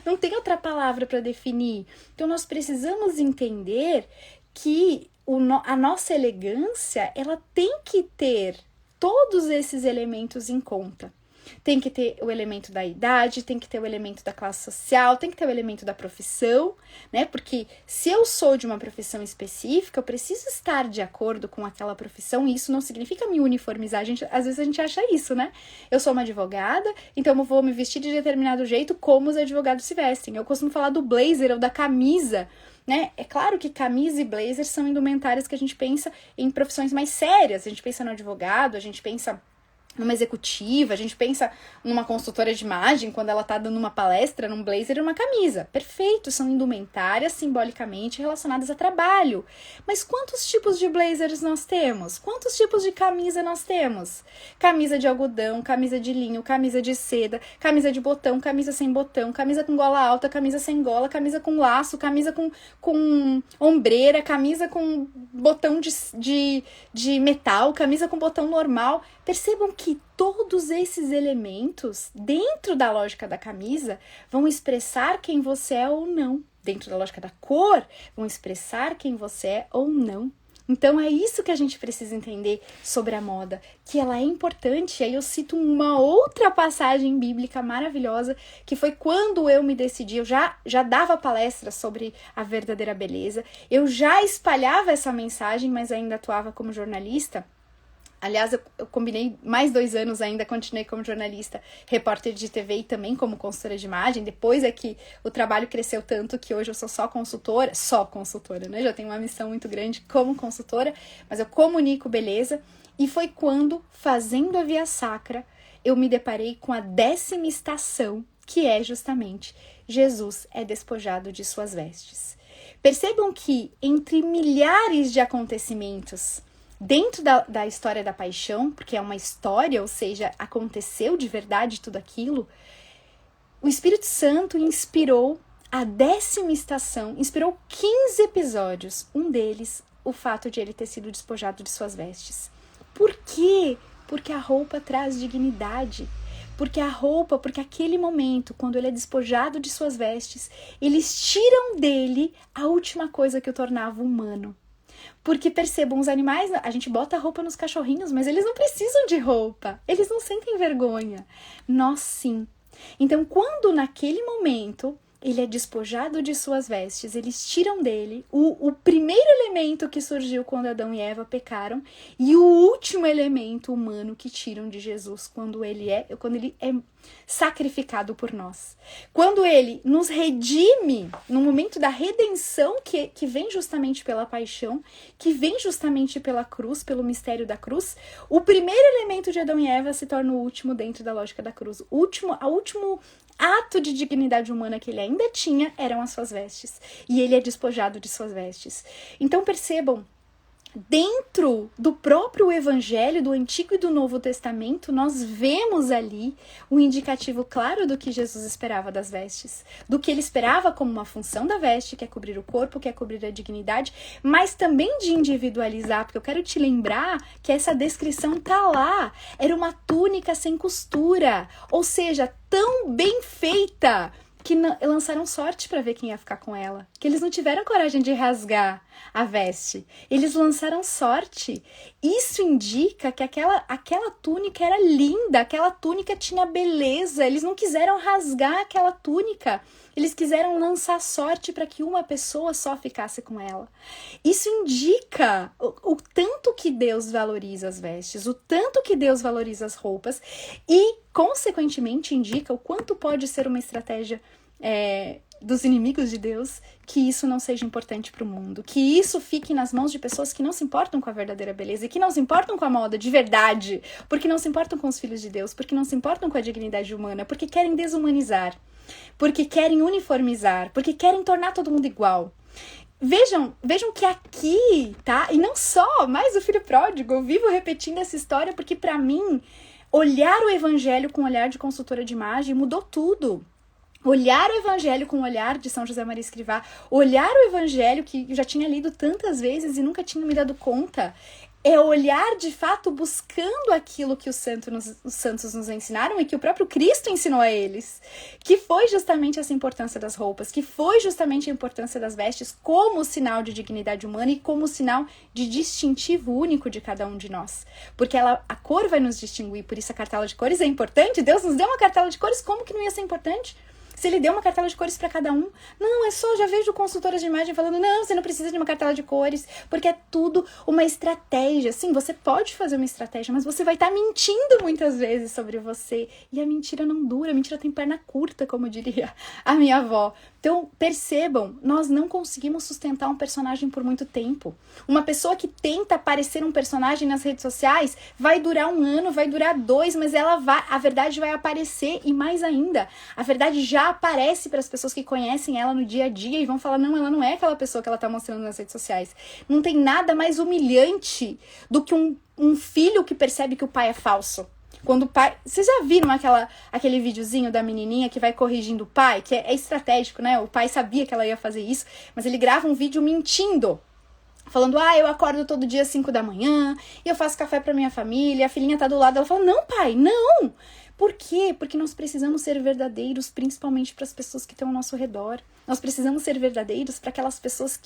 Não tem outra palavra para definir. Então, nós precisamos entender que a nossa elegância, ela tem que ter todos esses elementos em conta. Tem que ter o elemento da idade, tem que ter o elemento da classe social, tem que ter o elemento da profissão, né? Porque se eu sou de uma profissão específica, eu preciso estar de acordo com aquela profissão, e isso não significa me uniformizar. Às vezes a gente acha isso, né? Eu sou uma advogada, então eu vou me vestir de determinado jeito como os advogados se vestem. Eu costumo falar do blazer ou da camisa, né? É claro que camisa e blazer são indumentárias que a gente pensa em profissões mais sérias. A gente pensa no advogado, a gente pensa numa executiva, a gente pensa numa consultora de imagem, quando ela tá dando uma palestra num blazer e uma camisa. Perfeito, são indumentárias simbolicamente relacionadas a trabalho. Mas quantos tipos de blazers nós temos? Quantos tipos de camisa nós temos? Camisa de algodão, camisa de linho, camisa de seda, camisa de botão, camisa sem botão, camisa com gola alta, camisa sem gola, camisa com laço, camisa com ombreira, camisa com botão de metal, camisa com botão normal. Percebam que todos esses elementos, dentro da lógica da camisa, vão expressar quem você é ou não. Dentro da lógica da cor, vão expressar quem você é ou não. Então, é isso que a gente precisa entender sobre a moda, que ela é importante. E aí eu cito uma outra passagem bíblica maravilhosa, que foi quando eu me decidi, eu já dava palestras sobre a verdadeira beleza, eu já espalhava essa mensagem, mas ainda atuava como jornalista. Aliás, eu combinei mais 2 anos ainda, continuei como jornalista, repórter de TV e também como consultora de imagem. Depois é que o trabalho cresceu tanto que hoje eu sou só consultora, né? Já tenho uma missão muito grande como consultora, mas eu comunico beleza. E foi quando, fazendo a Via Sacra, eu me deparei com a 10ª estação, que é justamente Jesus é despojado de suas vestes. Percebam que entre milhares de acontecimentos dentro da história da paixão, porque é uma história, ou seja, aconteceu de verdade tudo aquilo, o Espírito Santo inspirou a 10ª estação, inspirou 15 episódios, um deles o fato de ele ter sido despojado de suas vestes. Por quê? Porque a roupa traz dignidade. Porque aquele momento, quando ele é despojado de suas vestes, eles tiram dele a última coisa que o tornava humano. Porque percebam, os animais, a gente bota a roupa nos cachorrinhos, mas eles não precisam de roupa, eles não sentem vergonha. Nós sim. Então, quando naquele momento ele é despojado de suas vestes, eles tiram dele o primeiro elemento que surgiu quando Adão e Eva pecaram e o último elemento humano que tiram de Jesus quando ele é sacrificado por nós. Quando ele nos redime, no momento da redenção que vem justamente pela paixão, que vem justamente pela cruz, pelo mistério da cruz, o primeiro elemento de Adão e Eva se torna o último dentro da lógica da cruz. O último ato de dignidade humana que ele ainda tinha eram as suas vestes. E ele é despojado de suas vestes. Então percebam, dentro do próprio Evangelho, do Antigo e do Novo Testamento, nós vemos ali o indicativo claro do que Jesus esperava das vestes. Do que ele esperava como uma função da veste, que é cobrir o corpo, que é cobrir a dignidade, mas também de individualizar, porque eu quero te lembrar que essa descrição tá lá. Era uma túnica sem costura, ou seja, tão bem feita, que lançaram sorte para ver quem ia ficar com ela. Que eles não tiveram coragem de rasgar a veste. Eles lançaram sorte. Isso indica que aquela túnica era linda, aquela túnica tinha beleza. Eles não quiseram rasgar aquela túnica. Eles quiseram lançar sorte para que uma pessoa só ficasse com ela. Isso indica o tanto que Deus valoriza as vestes, o tanto que Deus valoriza as roupas e, consequentemente, indica o quanto pode ser uma estratégia dos inimigos de Deus que isso não seja importante para o mundo, que isso fique nas mãos de pessoas que não se importam com a verdadeira beleza e que não se importam com a moda de verdade, porque não se importam com os filhos de Deus, porque não se importam com a dignidade humana, porque querem desumanizar, porque querem uniformizar, porque querem tornar todo mundo igual. Vejam que aqui, tá? E não só, mas o filho pródigo, eu vivo repetindo essa história porque para mim, olhar o evangelho com o olhar de consultora de imagem mudou tudo. Olhar o evangelho com o olhar de São José Maria Escrivá, olhar o evangelho que eu já tinha lido tantas vezes e nunca tinha me dado conta, é olhar de fato buscando aquilo que os santos nos ensinaram e que o próprio Cristo ensinou a eles, que foi justamente essa importância das roupas, que foi justamente a importância das vestes como sinal de dignidade humana e como sinal de distintivo único de cada um de nós, porque a cor vai nos distinguir, por isso a cartela de cores é importante. Deus nos deu uma cartela de cores, como que não ia ser importante? Se ele deu uma cartela de cores para cada um, não, já vejo consultoras de imagem falando, não, você não precisa de uma cartela de cores, porque é tudo uma estratégia. Sim, você pode fazer uma estratégia, mas você vai estar mentindo muitas vezes sobre você. E a mentira não dura, a mentira tem perna curta, como diria a minha avó. Então, percebam, nós não conseguimos sustentar um personagem por muito tempo. Uma pessoa que tenta parecer um personagem nas redes sociais vai durar 1 ano, vai durar 2, mas a verdade vai aparecer e mais ainda, a verdade já aparece para as pessoas que conhecem ela no dia a dia e vão falar, não, ela não é aquela pessoa que ela tá mostrando nas redes sociais. Não tem nada mais humilhante do que um filho que percebe que o pai é falso. Quando o pai... Vocês já viram aquele videozinho da menininha que vai corrigindo o pai? Que é estratégico, né? O pai sabia que ela ia fazer isso, mas ele grava um vídeo mentindo. Falando, eu acordo todo dia às 5 da manhã, e eu faço café pra minha família, a filhinha tá do lado. Ela fala, não, pai, não! Por quê? Porque nós precisamos ser verdadeiros, principalmente para as pessoas que estão ao nosso redor. Nós precisamos ser verdadeiros para aquelas pessoas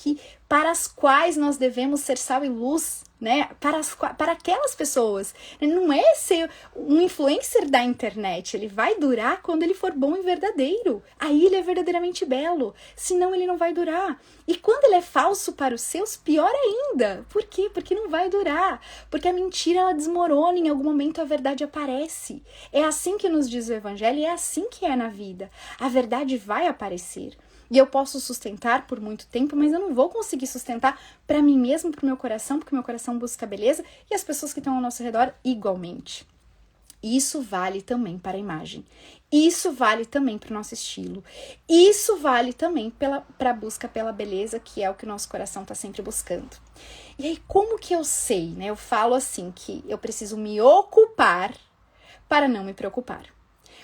para as quais nós devemos ser sal e luz, né? Para aquelas pessoas. Não é ser um influencer da internet. Ele vai durar quando ele for bom e verdadeiro. Aí ele é verdadeiramente belo. Senão ele não vai durar. E quando ele é falso para os seus, pior ainda. Por quê? Porque não vai durar. Porque a mentira, ela desmorona, em algum momento a verdade aparece. É assim que nos diz o Evangelho e é assim que é na vida. A verdade vai aparecer. E eu posso sustentar por muito tempo, mas eu não vou conseguir sustentar para mim mesmo, para o meu coração, porque o meu coração busca beleza e as pessoas que estão ao nosso redor igualmente. Isso vale também para a imagem. Isso vale também para o nosso estilo. Isso vale também para a busca pela beleza, que é o que o nosso coração está sempre buscando. E aí, como que eu sei, né? Eu falo assim, que eu preciso me ocupar para não me preocupar.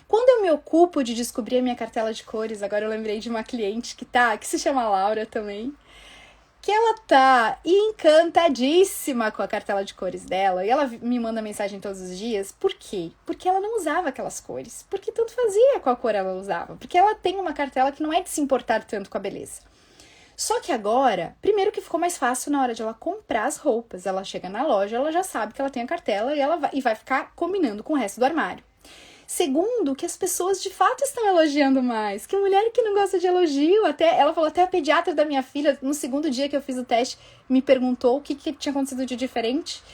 Quando eu me ocupo de descobrir a minha cartela de cores, agora eu lembrei de uma cliente que se chama Laura também, que ela tá encantadíssima com a cartela de cores dela, e ela me manda mensagem todos os dias. Por quê? Porque ela não usava aquelas cores, porque tanto fazia qual cor ela usava, porque ela tem uma cartela que não é de se importar tanto com a beleza. Só que agora, primeiro que ficou mais fácil na hora de ela comprar as roupas, ela chega na loja, ela já sabe que ela tem a cartela e vai ficar combinando com o resto do armário. Segundo, que as pessoas de fato estão elogiando mais. Que mulher que não gosta de elogio. Ela falou, até a pediatra da minha filha, no segundo dia que eu fiz o teste, me perguntou o que tinha acontecido de diferente.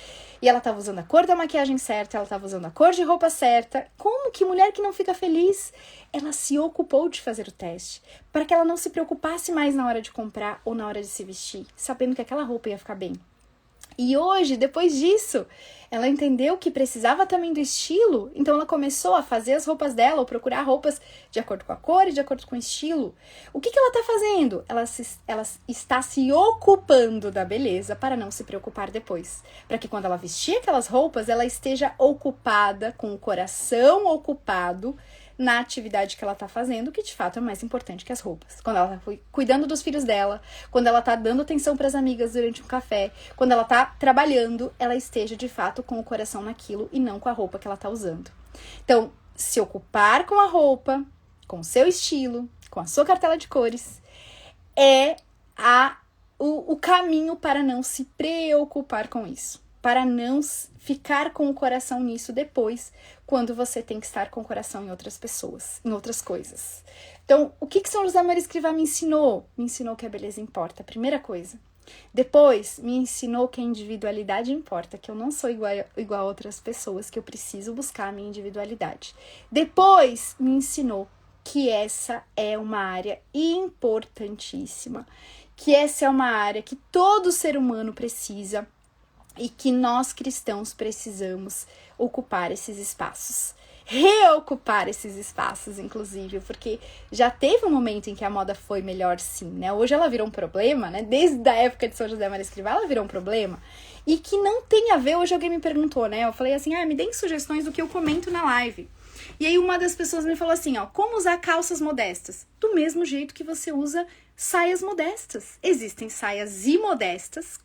E ela estava usando a cor da maquiagem certa, ela estava usando a cor de roupa certa. Como que mulher que não fica feliz? Ela se ocupou de fazer o teste, para que ela não se preocupasse mais na hora de comprar ou na hora de se vestir, sabendo que aquela roupa ia ficar bem. E hoje, depois disso, ela entendeu que precisava também do estilo, então ela começou a fazer as roupas dela, ou procurar roupas de acordo com a cor e de acordo com o estilo. O que ela está fazendo? Ela está se ocupando da beleza para não se preocupar depois. Para que quando ela vestir aquelas roupas, ela esteja ocupada, com o coração ocupado, na atividade que ela tá fazendo, que de fato é mais importante que as roupas. Quando ela tá cuidando dos filhos dela, quando ela tá dando atenção para as amigas durante um café, quando ela tá trabalhando, ela esteja de fato com o coração naquilo e não com a roupa que ela tá usando. Então, se ocupar com a roupa, com o seu estilo, com a sua cartela de cores, é o caminho para não se preocupar com isso. Para não ficar com o coração nisso depois, quando você tem que estar com o coração em outras pessoas, em outras coisas. Então, o que São José Maria Escrivá me ensinou? Me ensinou que a beleza importa, a primeira coisa. Depois, me ensinou que a individualidade importa, que eu não sou igual a outras pessoas, que eu preciso buscar a minha individualidade. Depois, me ensinou que essa é uma área importantíssima, que essa é uma área que todo ser humano precisa, e que nós cristãos precisamos ocupar esses espaços. Reocupar esses espaços, inclusive, porque já teve um momento em que a moda foi melhor sim, né? Hoje ela virou um problema, né? Desde a época de São José Maria Escrivá, ela virou um problema. E que não tem a ver, hoje alguém me perguntou, né? Eu falei assim, me deem sugestões do que eu comento na live. E aí uma das pessoas me falou assim, como usar calças modestas? Do mesmo jeito que você usa saias modestas. Existem saias imodestas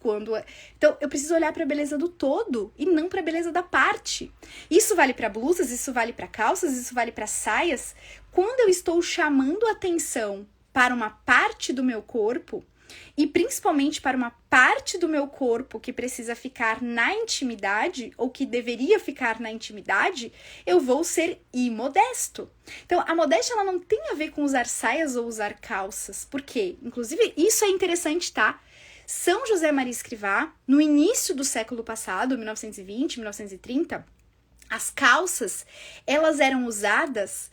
Então, eu preciso olhar para a beleza do todo e não para a beleza da parte. Isso vale para blusas, isso vale para calças, isso vale para saias. Quando eu estou chamando atenção para uma parte do meu corpo, e principalmente para uma parte do meu corpo que precisa ficar na intimidade, ou que deveria ficar na intimidade, eu vou ser imodesto. Então, a modéstia ela não tem a ver com usar saias ou usar calças. Por quê? Inclusive, isso é interessante, tá? São José Maria Escrivá, no início do século passado, 1920, 1930, as calças, elas eram usadas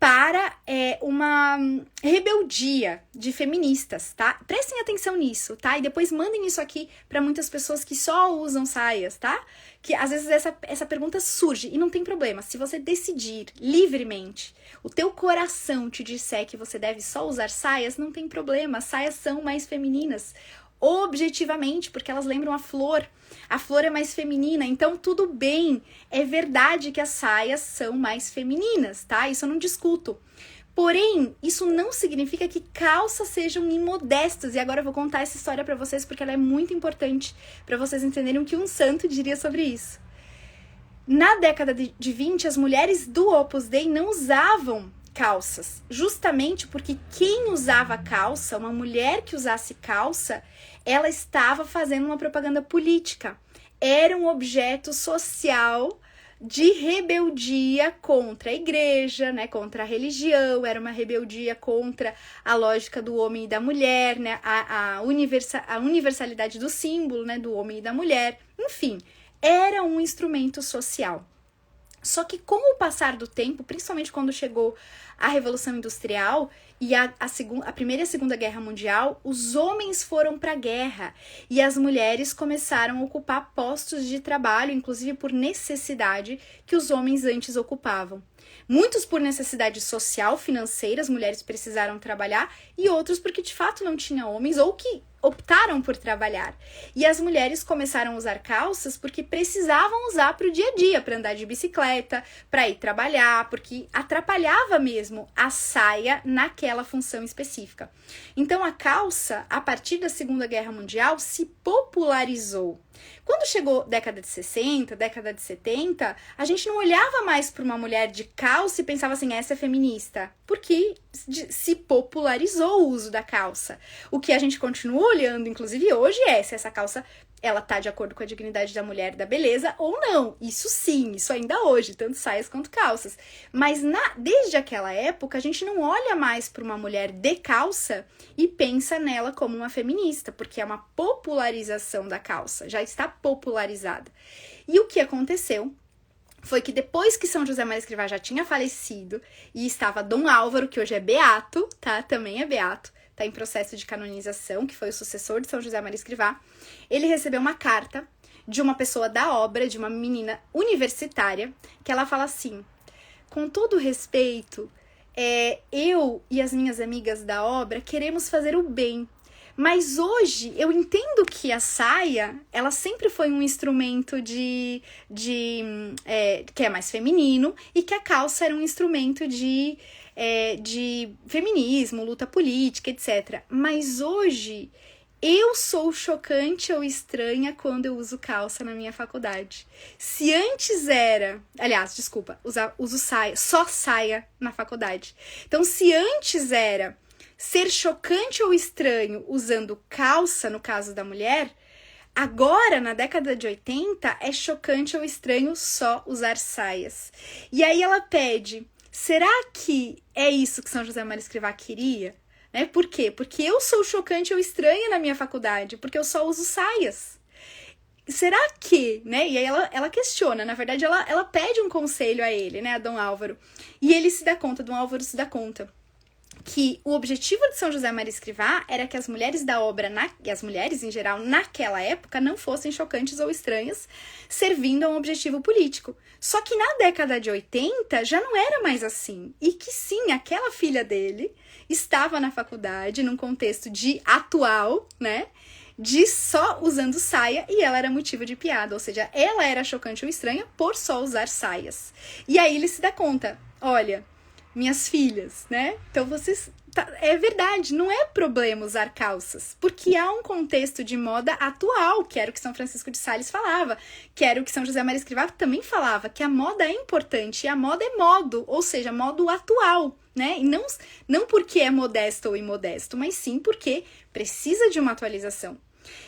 para uma rebeldia de feministas, tá? Prestem atenção nisso, tá? E depois mandem isso aqui para muitas pessoas que só usam saias, tá? Que às vezes essa pergunta surge e não tem problema. Se você decidir livremente, o teu coração te disser que você deve só usar saias, não tem problema. As saias são mais femininas, objetivamente, porque elas lembram a flor. A flor é mais feminina, então tudo bem. É verdade que as saias são mais femininas, tá? Isso eu não discuto. Porém, isso não significa que calças sejam imodestas. E agora eu vou contar essa história pra vocês, porque ela é muito importante pra vocês entenderem o que um santo diria sobre isso. Na década de 20, as mulheres do Opus Dei não usavam calças, justamente porque quem usava calça, uma mulher que usasse calça, ela estava fazendo uma propaganda política. Era um objeto social de rebeldia contra a igreja, né, contra a religião, era uma rebeldia contra a lógica do homem e da mulher, né, a universalidade do símbolo, né, do homem e da mulher, enfim, era um instrumento social. Só que com o passar do tempo, principalmente quando chegou a Revolução Industrial e a Primeira e a Segunda Guerra Mundial, os homens foram para a guerra e as mulheres começaram a ocupar postos de trabalho, inclusive por necessidade que os homens antes ocupavam. Muitos por necessidade social, financeira, as mulheres precisaram trabalhar, e outros porque de fato não tinha homens ou que optaram por trabalhar. E as mulheres começaram a usar calças porque precisavam usar para o dia a dia, para andar de bicicleta, para ir trabalhar, porque atrapalhava mesmo a saia naquela função específica. Então a calça, a partir da Segunda Guerra Mundial, se popularizou. Quando chegou década de 60, década de 70, a gente não olhava mais para uma mulher de calça e pensava assim, essa é feminista, porque se popularizou o uso da calça. O que a gente continua olhando, inclusive hoje, é se essa calça ela tá de acordo com a dignidade da mulher e da beleza ou não. Isso sim, isso ainda hoje, tanto saias quanto calças. Mas desde aquela época, a gente não olha mais para uma mulher de calça e pensa nela como uma feminista, porque é uma popularização da calça, já está popularizada. E o que aconteceu foi que depois que São José Maria Escrivá já tinha falecido e estava Dom Álvaro, que hoje é beato, tá? Também é beato, está em processo de canonização, que foi o sucessor de São José Maria Escrivá, ele recebeu uma carta de uma pessoa da obra, de uma menina universitária, que ela fala assim, com todo respeito, eu e as minhas amigas da obra queremos fazer o bem, mas hoje eu entendo que a saia, ela sempre foi um instrumento que é mais feminino, e que a calça era um instrumento de feminismo, luta política, etc. Mas hoje eu sou chocante ou estranha quando eu uso calça na minha faculdade. Se antes era... Aliás, desculpa, uso saia, só saia na faculdade. Então, se antes era ser chocante ou estranho usando calça, no caso da mulher, agora, na década de 80, é chocante ou estranho só usar saias. E aí ela pede, será que é isso que São José Maria Escrivá queria? Né? Por quê? Porque eu sou chocante ou estranha na minha faculdade, porque eu só uso saias. Será que, né? E aí ela questiona, na verdade ela pede um conselho a ele, né, a Dom Álvaro. E ele se dá conta, Dom Álvaro se dá conta que o objetivo de São José Maria Escrivá era que as mulheres da obra, e as mulheres em geral, naquela época, não fossem chocantes ou estranhas, servindo a um objetivo político. Só que na década de 80 já não era mais assim. E que sim, aquela filha dele estava na faculdade, num contexto de atual, né? De só usando saia, e ela era motivo de piada. Ou seja, ela era chocante ou estranha por só usar saias. E aí ele se dá conta, olha, minhas filhas, né? Então vocês... É verdade, não é problema usar calças, porque há um contexto de moda atual, que era o que São Francisco de Sales falava, que era o que São José Maria Escrivá também falava, que a moda é importante, e a moda é modo, ou seja, modo atual, né? E não porque é modesto ou imodesto, mas sim porque precisa de uma atualização.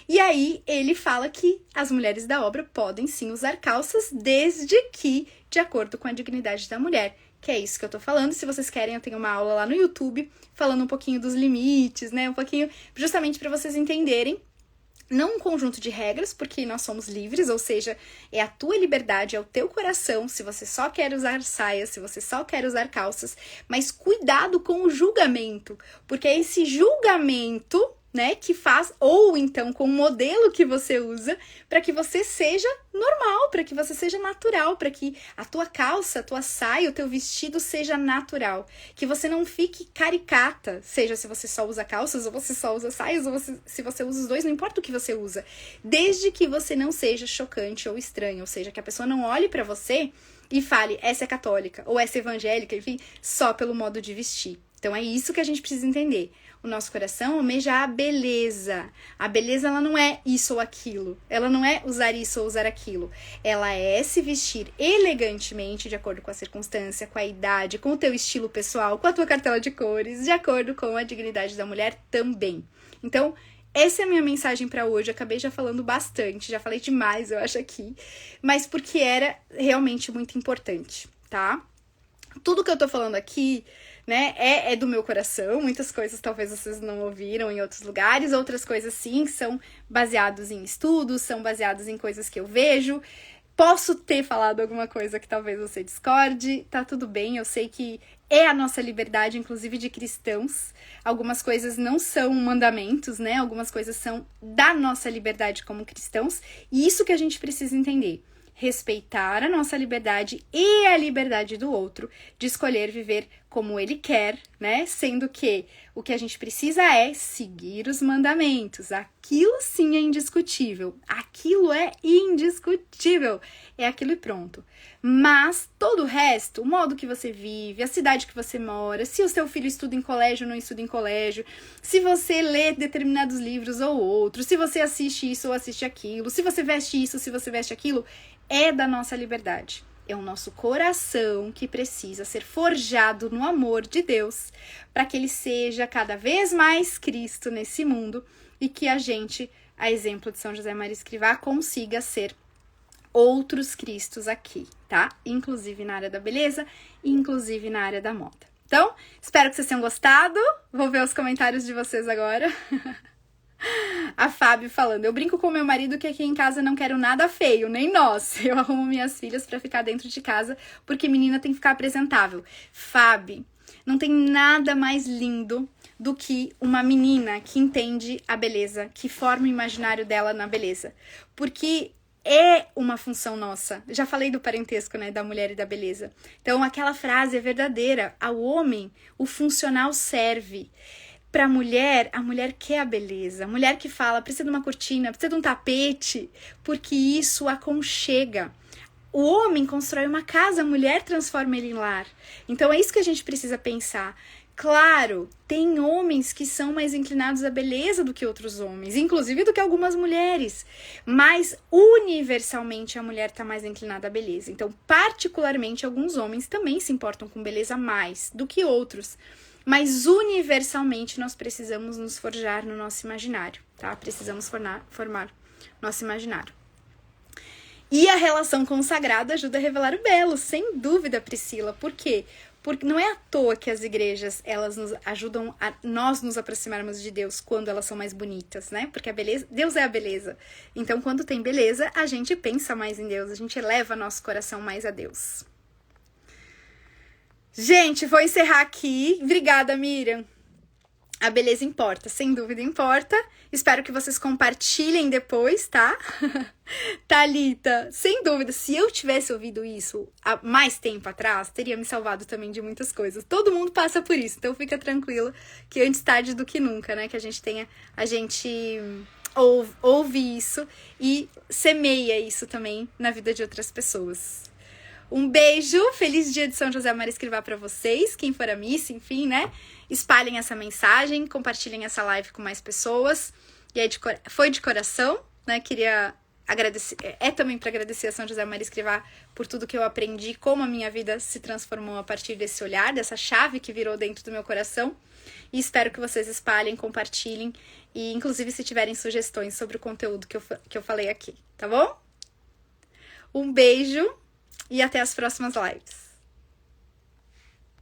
E aí ele fala que as mulheres da obra podem sim usar calças, desde que de acordo com a dignidade da mulher. Que é isso que eu tô falando. Se vocês querem, eu tenho uma aula lá no YouTube falando um pouquinho dos limites, né? Um pouquinho justamente para vocês entenderem. Não um conjunto de regras, porque nós somos livres, ou seja, é a tua liberdade, é o teu coração, se você só quer usar saias, se você só quer usar calças, mas cuidado com o julgamento, porque é esse julgamento, né, que faz, ou então com o modelo que você usa, para que você seja normal, para que você seja natural, para que a tua calça, a tua saia, o teu vestido seja natural, que você não fique caricata, seja se você só usa calças, ou você só usa saias, ou se você usa os dois, não importa o que você usa, desde que você não seja chocante ou estranho, ou seja, que a pessoa não olhe para você e fale, essa é católica, ou essa é evangélica, enfim, só pelo modo de vestir. Então é isso que a gente precisa entender. O nosso coração almeja a beleza. A beleza, ela não é isso ou aquilo. Ela não é usar isso ou usar aquilo. Ela é se vestir elegantemente, de acordo com a circunstância, com a idade, com o teu estilo pessoal, com a tua cartela de cores, de acordo com a dignidade da mulher também. Então, essa é a minha mensagem para hoje. Eu acabei já falando bastante, já falei demais, eu acho, aqui. Mas porque era realmente muito importante, tá? Tudo que eu tô falando aqui, né, é do meu coração. Muitas coisas talvez vocês não ouviram em outros lugares, outras coisas sim, são baseados em estudos, são baseados em coisas que eu vejo. Posso ter falado alguma coisa que talvez você discorde, tá tudo bem, eu sei que é a nossa liberdade, inclusive de cristãos. Algumas coisas não são mandamentos, né? Algumas coisas são da nossa liberdade como cristãos, e isso que a gente precisa entender. Respeitar a nossa liberdade e a liberdade do outro de escolher viver como ele quer, né? Sendo que o que a gente precisa é seguir os mandamentos. Aquilo sim é indiscutível. Aquilo é indiscutível. É aquilo e pronto. Mas todo o resto, o modo que você vive, a cidade que você mora, se o seu filho estuda em colégio ou não estuda em colégio, se você lê determinados livros ou outros, se você assiste isso ou assiste aquilo, se você veste isso, se você veste aquilo, é da nossa liberdade. É o nosso coração que precisa ser forjado no amor de Deus para que ele seja cada vez mais Cristo nesse mundo e que a gente, a exemplo de São José Maria Escrivá, consiga ser outros Cristos aqui, tá? Inclusive na área da beleza e inclusive na área da moda. Então, espero que vocês tenham gostado. Vou ver os comentários de vocês agora. A Fábio falando, eu brinco com meu marido que aqui em casa não quero nada feio, nem nós. Eu arrumo minhas filhas pra ficar dentro de casa, porque menina tem que ficar apresentável. Fábio, não tem nada mais lindo do que uma menina que entende a beleza, que forma o imaginário dela na beleza. Porque é uma função nossa. Já falei do parentesco, né, da mulher e da beleza. Então, aquela frase é verdadeira. Ao homem, o funcional serve. Para a mulher quer a beleza. A mulher que fala, precisa de uma cortina, precisa de um tapete, porque isso aconchega. O homem constrói uma casa, a mulher transforma ele em lar. Então é isso que a gente precisa pensar. Claro, tem homens que são mais inclinados à beleza do que outros homens, inclusive do que algumas mulheres. Mas universalmente a mulher está mais inclinada à beleza. Então, particularmente, alguns homens também se importam com beleza mais do que outros. Mas universalmente nós precisamos nos forjar no nosso imaginário, tá? Precisamos formar nosso imaginário. E a relação com o sagrado ajuda a revelar o belo, sem dúvida, Priscila. Por quê? Porque não é à toa que as igrejas, elas nos ajudam a nós nos aproximarmos de Deus quando elas são mais bonitas, né? Porque a beleza, Deus é a beleza. Então, quando tem beleza, a gente pensa mais em Deus, a gente eleva nosso coração mais a Deus. Gente, vou encerrar aqui. Obrigada, Miriam. A beleza importa, sem dúvida importa. Espero que vocês compartilhem depois, tá? Thalita, sem dúvida, se eu tivesse ouvido isso há mais tempo atrás, teria me salvado também de muitas coisas. Todo mundo passa por isso, então fica tranquilo que antes tarde do que nunca, né? Que a gente ouve isso e semeia isso também na vida de outras pessoas. Um beijo, feliz dia de São José Maria Escrivá para vocês, quem for à missa, enfim, né? Espalhem essa mensagem, compartilhem essa live com mais pessoas. E aí, foi de coração, né? Queria agradecer, também para agradecer a São José Maria Escrivá por tudo que eu aprendi, como a minha vida se transformou a partir desse olhar, dessa chave que virou dentro do meu coração. E espero que vocês espalhem, compartilhem e, inclusive, se tiverem sugestões sobre o conteúdo que eu falei aqui, tá bom? Um beijo! E até as próximas lives.